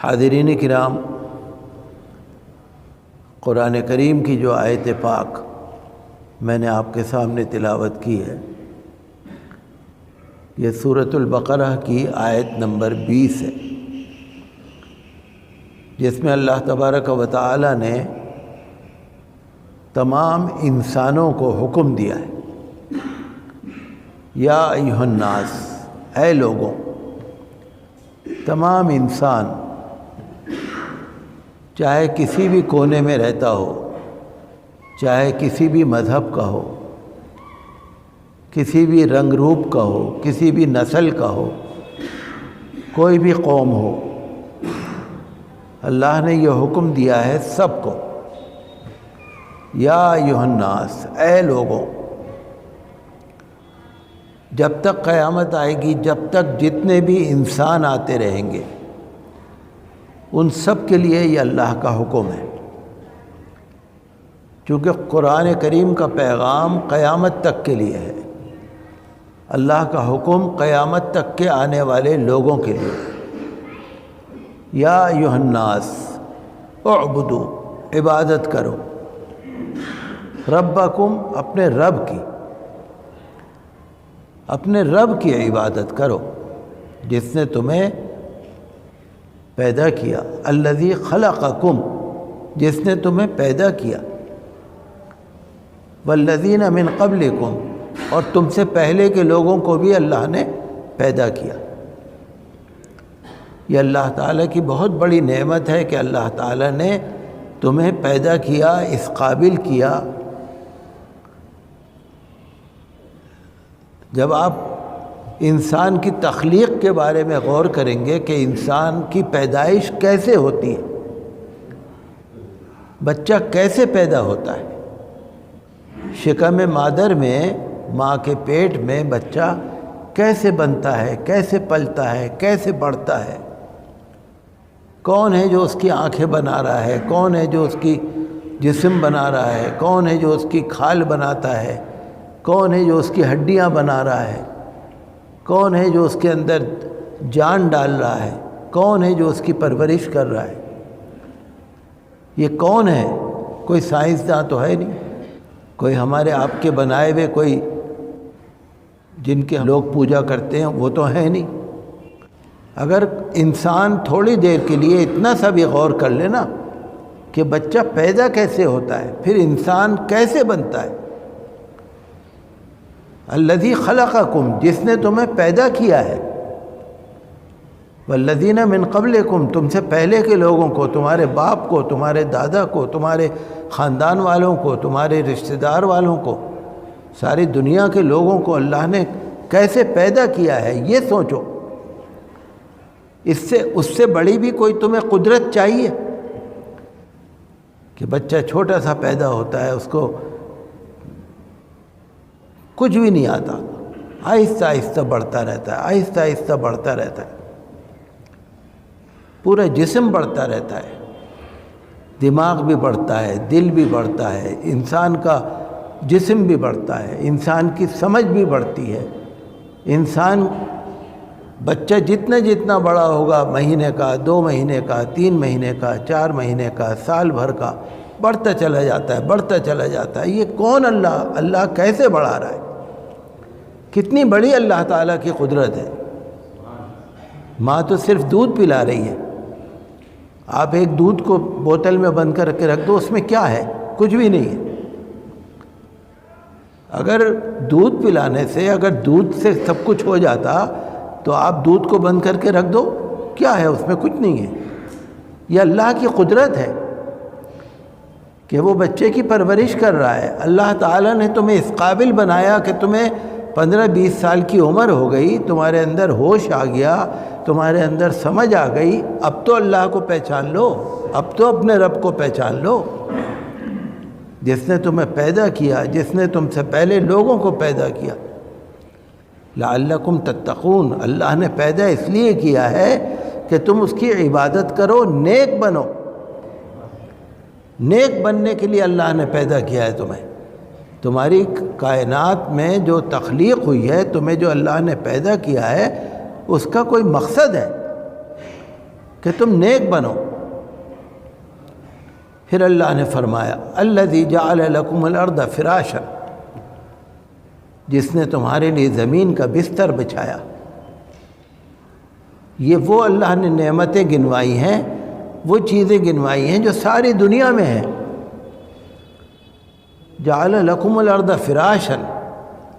حاضرین کرام، قرآن کریم کی جو آیت پاک میں نے آپ کے سامنے تلاوت کی ہے، یہ سورۃ البقرہ کی آیت نمبر 20 ہے، جس میں اللہ تبارک و تعالی نے تمام انسانوں کو حکم دیا ہے، یا ایھا الناس، اے لوگوں، تمام انسان چاہے کسی بھی کونے میں رہتا ہو، چاہے کسی بھی مذہب کا ہو، کسی بھی رنگ روپ کا ہو، کسی بھی نسل کا ہو، کوئی بھی قوم ہو، اللہ نے یہ حکم دیا ہے سب کو، یا ایھا الناس، اے لوگوں۔ جب تک قیامت آئے گی، جب تک جتنے بھی انسان آتے رہیں گے، ان سب کے لیے یہ اللہ کا حکم ہے، چونکہ قرآن کریم کا پیغام قیامت تک کے لیے ہے، اللہ کا حکم قیامت تک کے آنے والے لوگوں کے لیے۔ یا ایھا الناس اعبدوا، عبادت کرو، ربکم، اپنے رب کی، اپنے رب کی عبادت کرو جس نے تمہیں پیدا کیا، الذی خلقکم، جس نے تمہیں پیدا کیا، والذین من قبلکم، اور تم سے پہلے کے لوگوں کو بھی اللہ نے پیدا کیا۔ یہ اللہ تعالیٰ کی بہت بڑی نعمت ہے کہ اللہ تعالیٰ نے تمہیں پیدا کیا، اس قابل کیا۔ جب آپ انسان کی تخلیق کے بارے میں غور کریں گے کہ انسان کی پیدائش کیسے ہوتی ہے، بچہ کیسے پیدا ہوتا ہے، شکم مادر میں، ماں کے پیٹ میں بچہ کیسے بنتا ہے، کیسے پلتا ہے، کیسے بڑھتا ہے، کون ہے جو اس کی آنکھیں بنا رہا ہے، کون ہے جو اس کی جسم بنا رہا ہے، کون ہے جو اس کی کھال بناتا ہے، کون ہے جو اس کی ہڈیاں بنا رہا ہے، کون ہے جو اس کے اندر جان ڈال رہا ہے، کون ہے جو اس کی پرورش کر رہا ہے، یہ کون ہے؟ کوئی سائنسداں تو ہے نہیں، کوئی ہمارے آپ کے بنائے ہوئے کوئی جن کے لوگ پوجا کرتے ہیں وہ تو ہے نہیں۔ اگر انسان تھوڑی دیر کے لیے اتنا سا بھی غور کر لے نا کہ بچہ پیدا کیسے ہوتا ہے، پھر انسان کیسے بنتا ہے، الذی خلقکم، جس نے تمہیں پیدا کیا ہے، والذین من قبلکم، تم سے پہلے کے لوگوں کو، تمہارے باپ کو، تمہارے دادا کو، تمہارے خاندان والوں کو، تمہارے رشتہ دار والوں کو، ساری دنیا کے لوگوں کو اللہ نے کیسے پیدا کیا ہے، یہ سوچو۔ اس سے بڑی بھی کوئی تمہیں قدرت چاہیے کہ بچہ چھوٹا سا پیدا ہوتا ہے، اس کو کچھ بھی نہیں آتا، آہستہ آہستہ بڑھتا رہتا ہے، آہستہ آہستہ بڑھتا رہتا ہے، پورا جسم بڑھتا رہتا ہے، دماغ بھی بڑھتا ہے، دل بھی بڑھتا ہے، انسان کا جسم بھی بڑھتا ہے، انسان کی سمجھ بھی بڑھتی ہے۔ انسان بچہ جتنا بڑا ہوگا، مہینے کا، 2 مہینے کا، 3 مہینے کا، 4 مہینے کا، سال بھر کا، بڑھتا چلا جاتا ہے، بڑھتا چلا جاتا ہے۔ یہ کون اللہ کیسے بڑھا رہا ہے؟ کتنی بڑی اللہ تعالیٰ کی قدرت ہے۔ ماں تو صرف دودھ پلا رہی ہے، آپ ایک دودھ کو بوتل میں بند کر کے رکھ دو، اس میں کیا ہے؟ کچھ بھی نہیں ہے۔ اگر دودھ پلانے سے، اگر دودھ سے سب کچھ ہو جاتا تو آپ دودھ کو بند کر کے رکھ دو، کیا ہے اس میں؟ کچھ نہیں ہے۔ یہ اللہ کی قدرت ہے کہ وہ بچے کی پرورش کر رہا ہے۔ اللہ تعالیٰ نے تمہیں اس قابل بنایا کہ تمہیں 15-20 سال کی عمر ہو گئی، تمہارے اندر ہوش آ گیا، تمہارے اندر سمجھ آ گئی، اب تو اللہ کو پہچان لو، اب تو اپنے رب کو پہچان لو، جس نے تمہیں پیدا کیا، جس نے تم سے پہلے لوگوں کو پیدا کیا۔ لعلکم تتقون، اللہ نے پیدا اس لیے کیا ہے کہ تم اس کی عبادت کرو، نیک بنو۔ نیک بننے کے لیے اللہ نے پیدا کیا ہے تمہیں۔ تمہاری کائنات میں جو تخلیق ہوئی ہے، تمہیں جو اللہ نے پیدا کیا ہے، اس کا کوئی مقصد ہے۔ کہ تم نیک بنو۔ پھر اللہ نے فرمایا الذی جعل لکم الارض فراشا، جس نے تمہارے لیے زمین کا بستر بچھایا۔ یہ وہ اللہ نے نعمتیں گنوائی ہیں، وہ چیزیں گنوائی ہیں جو ساری دنیا میں ہیں۔ جعل لکم الارض فراشا،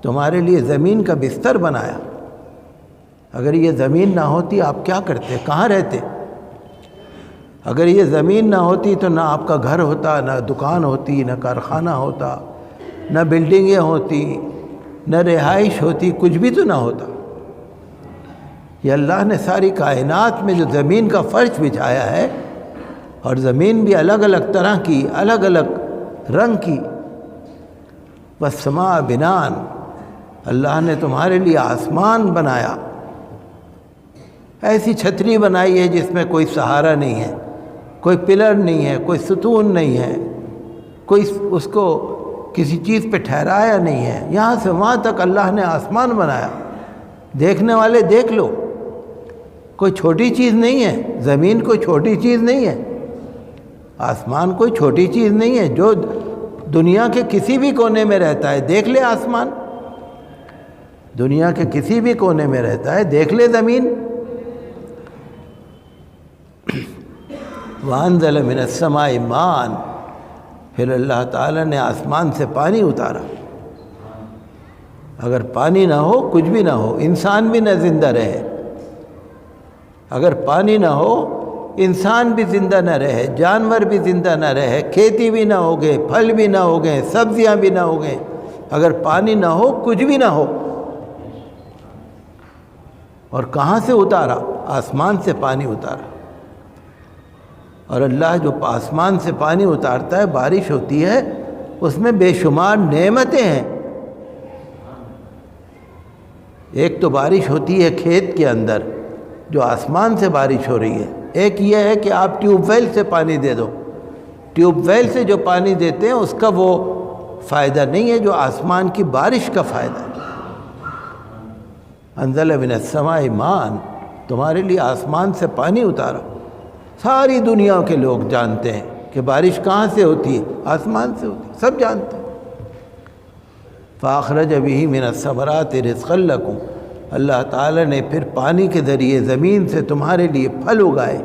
تمہارے لیے زمین کا بستر بنایا۔ اگر یہ زمین نہ ہوتی آپ کیا کرتے، کہاں رہتے؟ اگر یہ زمین نہ ہوتی تو نہ آپ کا گھر ہوتا، نہ دکان ہوتی، نہ کارخانہ ہوتا، نہ بلڈنگیں ہوتی، نہ رہائش ہوتی، کچھ بھی تو نہ ہوتا۔ یہ اللہ نے ساری کائنات میں جو زمین کا فرش بچھایا ہے، اور زمین بھی الگ الگ طرح کی، الگ الگ رنگ کی۔ والسماء بناء، اللہ نے تمہارے لیے آسمان بنایا، ایسی چھتری بنائی ہے جس میں کوئی سہارا نہیں ہے، کوئی پلر نہیں ہے، کوئی ستون نہیں ہے، کوئی اس کو کسی چیز پہ ٹھہرایا نہیں ہے۔ یہاں سے وہاں تک اللہ نے آسمان بنایا۔ دیکھنے والے دیکھ لو، کوئی چھوٹی چیز نہیں ہے، زمین کوئی چھوٹی چیز نہیں ہے، آسمان کوئی چھوٹی چیز نہیں ہے۔ جو دنیا کے کسی بھی کونے میں رہتا ہے دیکھ لے آسمان، دنیا کے کسی بھی کونے میں رہتا ہے دیکھ لے زمین۔ وَأَنزَلَ مِنَ السَّمَاءِ مَاءً، پھر اللہ تعالیٰ نے آسمان سے پانی اتارا۔ اگر پانی نہ ہو کچھ بھی نہ ہو، انسان بھی نہ زندہ رہے۔ اگر پانی نہ ہو انسان بھی زندہ نہ رہے، جانور بھی زندہ نہ رہے، کھیتی بھی نہ ہوگے، پھل بھی نہ ہوگے، سبزیاں بھی نہ ہوگے۔ اگر پانی نہ ہو کچھ بھی نہ ہو۔ اور کہاں سے اتارا؟ آسمان سے پانی اتارا۔ اور اللہ جو آسمان سے پانی اتارتا ہے، بارش ہوتی ہے، اس میں بے شمار نعمتیں ہیں۔ ایک تو بارش ہوتی ہے کھیت کے اندر جو آسمان سے بارش ہو رہی ہے، ایک یہ ہے کہ آپ ٹیوب ویل سے پانی دے دو۔ ٹیوب ویل سے جو پانی دیتے ہیں اس کا وہ فائدہ نہیں ہے جو آسمان کی بارش کا فائدہ ہے۔ انزل من السماء ماء، تمہارے لیے آسمان سے پانی اتارا۔ ساری دنیا کے لوگ جانتے ہیں کہ بارش کہاں سے ہوتی ہے، آسمان سے ہوتی ہے، سب جانتے ہیں۔ فَأَخْرَجَ بِهِ مِنَ الثَّمَرَاتِ رِزْقًا لَكُمْ، اللہ تعالیٰ نے پھر پانی کے ذریعے زمین سے تمہارے لیے پھل اگائے،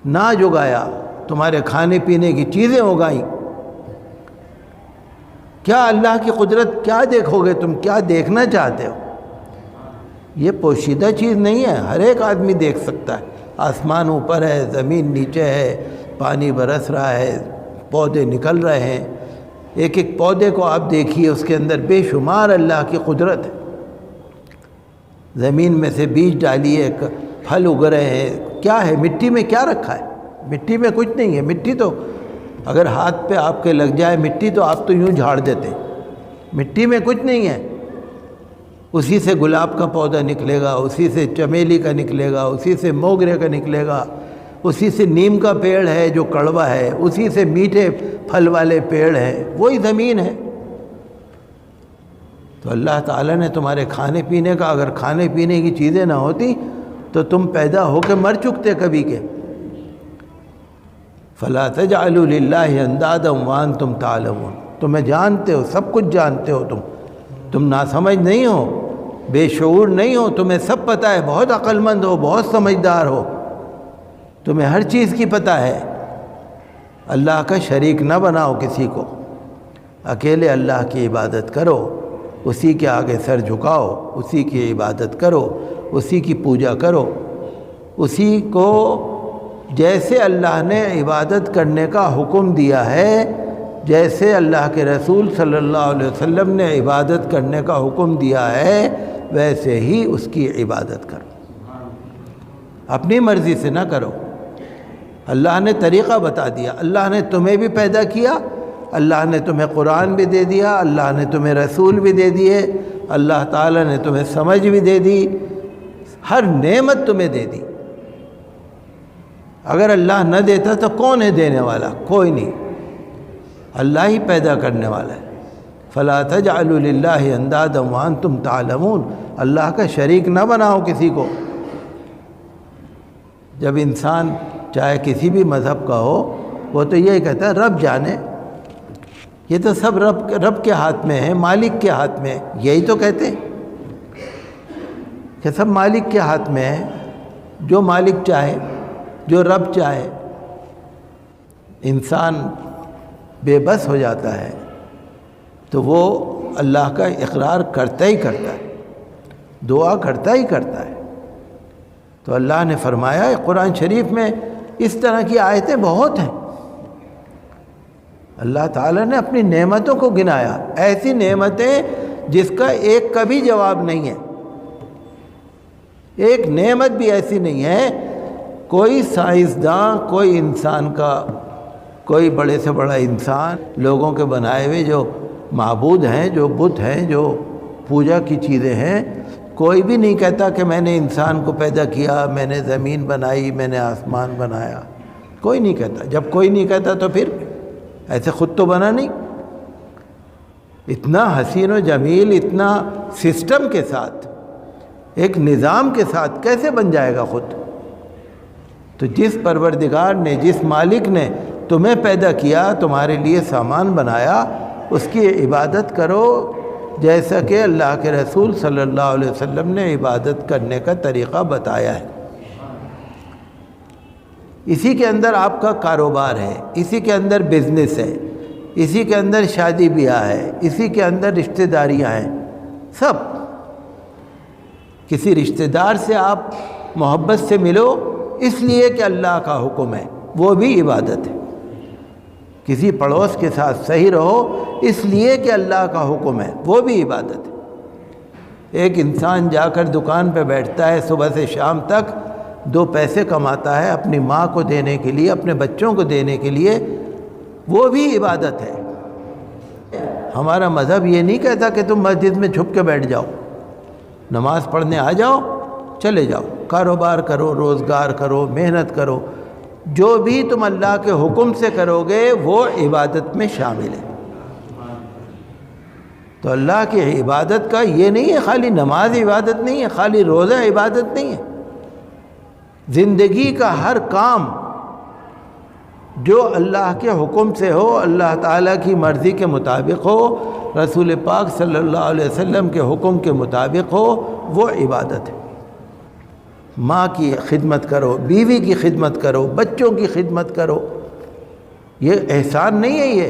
ناج اگایا، تمہارے کھانے پینے کی چیزیں اگائیں۔ کیا اللہ کی قدرت کیا دیکھو گے تم، کیا دیکھنا چاہتے ہو؟ یہ پوشیدہ چیز نہیں ہے، ہر ایک آدمی دیکھ سکتا ہے۔ آسمان اوپر ہے، زمین نیچے ہے، پانی برس رہا ہے، پودے نکل رہے ہیں۔ ایک ایک پودے کو آپ دیکھیے، اس کے اندر بے شمار اللہ کی قدرت ہے۔ زمین میں سے بیج ڈالیے، پھل اگ رہے ہیں۔ کیا ہے مٹی میں، کیا رکھا ہے؟ مٹی میں کچھ نہیں ہے۔ مٹی تو اگر ہاتھ پہ آپ کے لگ جائے مٹی تو آپ تو یوں جھاڑ دیتے۔ مٹی میں کچھ نہیں ہے۔ اسی سے گلاب کا پودا نکلے گا، اسی سے چمیلی کا نکلے گا، اسی سے موگرے کا نکلے گا، اسی سے نیم کا پیڑ ہے جو کڑوا ہے، اسی سے میٹھے پھل والے پیڑ ہیں، وہی زمین ہے۔ تو اللہ تعالیٰ نے تمہارے کھانے پینے کا، اگر کھانے پینے کی چیزیں نہ ہوتی تو تم پیدا ہو کے مر چکتے کبھی کے۔ فَلَا تَجْعَلُوا لِلَّهِ أَنْدَادًا وَأَنْتُمْ تَعْلَمُونَ، تمہیں جانتے ہو، سب کچھ جانتے ہو، تم ناسمجھ نہیں ہو، بے شعور نہیں ہو، تمہیں سب پتہ ہے، بہت عقل مند ہو، بہت سمجھدار ہو، تمہیں ہر چیز کی پتہ ہے۔ اللہ کا شریک نہ بناؤ کسی کو، اکیلے اللہ کی عبادت کرو، اسی کے آگے سر جھکاؤ، اسی کی عبادت کرو، اسی کی پوجا کرو، اسی کو جیسے اللہ نے عبادت کرنے کا حکم دیا ہے، جیسے اللہ کے رسول صلی اللہ علیہ وسلم نے عبادت کرنے کا حکم دیا ہے، ویسے ہی اس کی عبادت کرو، اپنی مرضی سے نہ کرو۔ اللہ نے طریقہ بتا دیا، اللہ نے تمہیں بھی پیدا کیا، اللہ نے تمہیں قرآن بھی دے دیا، اللہ نے تمہیں رسول بھی دے دیے، اللہ تعالیٰ نے تمہیں سمجھ بھی دے دی، ہر نعمت تمہیں دے دی۔ اگر اللہ نہ دیتا تو کون ہے دینے والا؟ کوئی نہیں، اللہ ہی پیدا کرنے والا ہے۔ فَلَا تَجْعَلُوا لِلَّهِ أَنْدَادًا وَأَنْتُمْ تَعْلَمُونَ، اللہ کا شریک نہ بناؤ کسی کو۔ جب انسان چاہے کسی بھی مذہب کا ہو وہ تو یہی کہتا ہے رب جانے، یہ تو سب رب کے ہاتھ میں ہے، مالک کے ہاتھ میں ہے، یہی تو کہتے ہیں کہ سب مالک کے ہاتھ میں ہے، جو مالک چاہے، جو رب چاہے۔ انسان بے بس ہو جاتا ہے تو وہ اللہ کا اقرار کرتا ہی کرتا ہے، دعا کرتا ہی کرتا ہے۔ تو اللہ نے فرمایا قرآن شریف میں اس طرح کی آیتیں بہت ہیں۔ اللہ تعالیٰ نے اپنی نعمتوں کو گنایا، ایسی نعمتیں جس کا ایک کا بھی جواب نہیں ہے، ایک نعمت بھی ایسی نہیں ہے۔ کوئی سائنسداں، کوئی انسان کا، کوئی بڑے سے بڑا انسان، لوگوں کے بنائے ہوئے جو معبود ہیں، جو بت ہیں، جو پوجا کی چیزیں ہیں، کوئی بھی نہیں کہتا کہ میں نے انسان کو پیدا کیا، میں نے زمین بنائی، میں نے آسمان بنایا، کوئی نہیں کہتا۔ جب کوئی نہیں کہتا تو پھر ایسے خود تو بنا نہیں۔ اتنا حسین و جمیل، اتنا سسٹم کے ساتھ، ایک نظام کے ساتھ کیسے بن جائے گا خود؟ تو جس پروردگار نے، جس مالک نے تمہیں پیدا کیا، تمہارے لیے سامان بنایا، اس کی عبادت کرو جیسا کہ اللہ کے رسول صلی اللہ علیہ وسلم نے عبادت کرنے کا طریقہ بتایا ہے۔ اسی کے اندر آپ کا کاروبار ہے، اسی کے اندر بزنس ہے، اسی کے اندر شادی بیاہ ہے، اسی کے اندر رشتہ داریاں ہیں، سب۔ کسی رشتہ دار سے آپ محبت سے ملو اس لیے کہ اللہ کا حکم ہے، وہ بھی عبادت ہے۔ کسی پڑوس کے ساتھ صحیح رہو اس لیے کہ اللہ کا حکم ہے، وہ بھی عبادت ہے۔ ایک انسان جا کر دکان پہ بیٹھتا ہے صبح سے شام تک، 2 پیسے کماتا ہے اپنی ماں کو دینے کے لیے، اپنے بچوں کو دینے کے لیے، وہ بھی عبادت ہے۔ ہمارا مذہب یہ نہیں کہتا کہ تم مسجد میں چھپ کے بیٹھ جاؤ، نماز پڑھنے آ جاؤ، چلے جاؤ، کاروبار کرو، روزگار کرو، محنت کرو، جو بھی تم اللہ کے حکم سے کرو گے وہ عبادت میں شامل ہے۔ تو اللہ کی عبادت کا یہ نہیں ہے خالی نماز عبادت نہیں ہے، خالی روزہ عبادت نہیں ہے۔ زندگی کا ہر کام جو اللہ کے حکم سے ہو، اللہ تعالیٰ کی مرضی کے مطابق ہو، رسول پاک صلی اللہ علیہ وسلم کے حکم کے مطابق ہو، وہ عبادت ہے۔ ماں کی خدمت کرو، بیوی کی خدمت کرو، بچوں کی خدمت کرو، یہ احسان نہیں ہے۔ یہ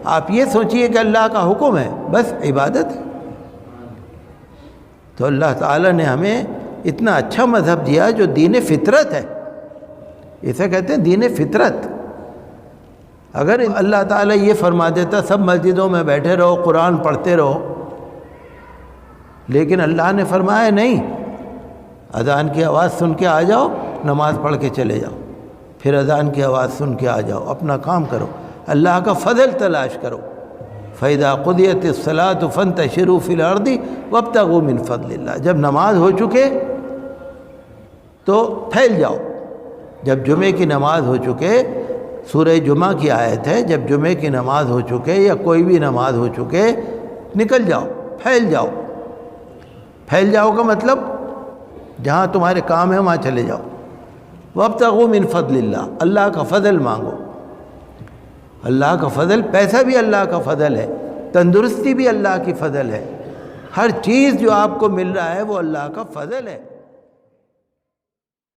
آپ یہ سوچئے کہ اللہ کا حکم ہے، بس عبادت ہے۔ تو اللہ تعالیٰ نے ہمیں اتنا اچھا مذہب دیا جو دین فطرت ہے، اسے کہتے ہیں دین فطرت۔ اگر اللہ تعالیٰ یہ فرما دیتا سب مسجدوں میں بیٹھے رہو، قرآن پڑھتے رہو، لیکن اللہ نے فرمایا نہیں، اذان کی آواز سن کے آ جاؤ، نماز پڑھ کے چلے جاؤ، پھر اذان کی آواز سن کے آ جاؤ، اپنا کام کرو، اللہ کا فضل تلاش کرو۔ فَإِذَا قُضِيَتِ الصَّلَاةُ فَانتَشِرُوا فِي الْأَرْضِ وَابْتَغُوا مِنْ فَضْلِ اللَّهِ۔ جب نماز ہو چکے تو پھیل جاؤ۔ جب جمعے کی نماز ہو چکے، سورہ جمعہ کی آیت ہے، جب جمعے کی نماز ہو چکے یا کوئی بھی نماز ہو چکے، نکل جاؤ، پھیل جاؤ۔ پھیل جاؤ کا مطلب جہاں تمہارے کام ہے وہاں چلے جاؤ۔ وَابْتَغُوا مِنْ فَضْلِ اللَّهِ، اللہ کا فضل مانگو۔ اللہ کا فضل، پیسہ بھی اللہ کا فضل ہے، تندرستی بھی اللہ کی فضل ہے، ہر چیز جو آپ کو مل رہا ہے وہ اللہ کا فضل ہے۔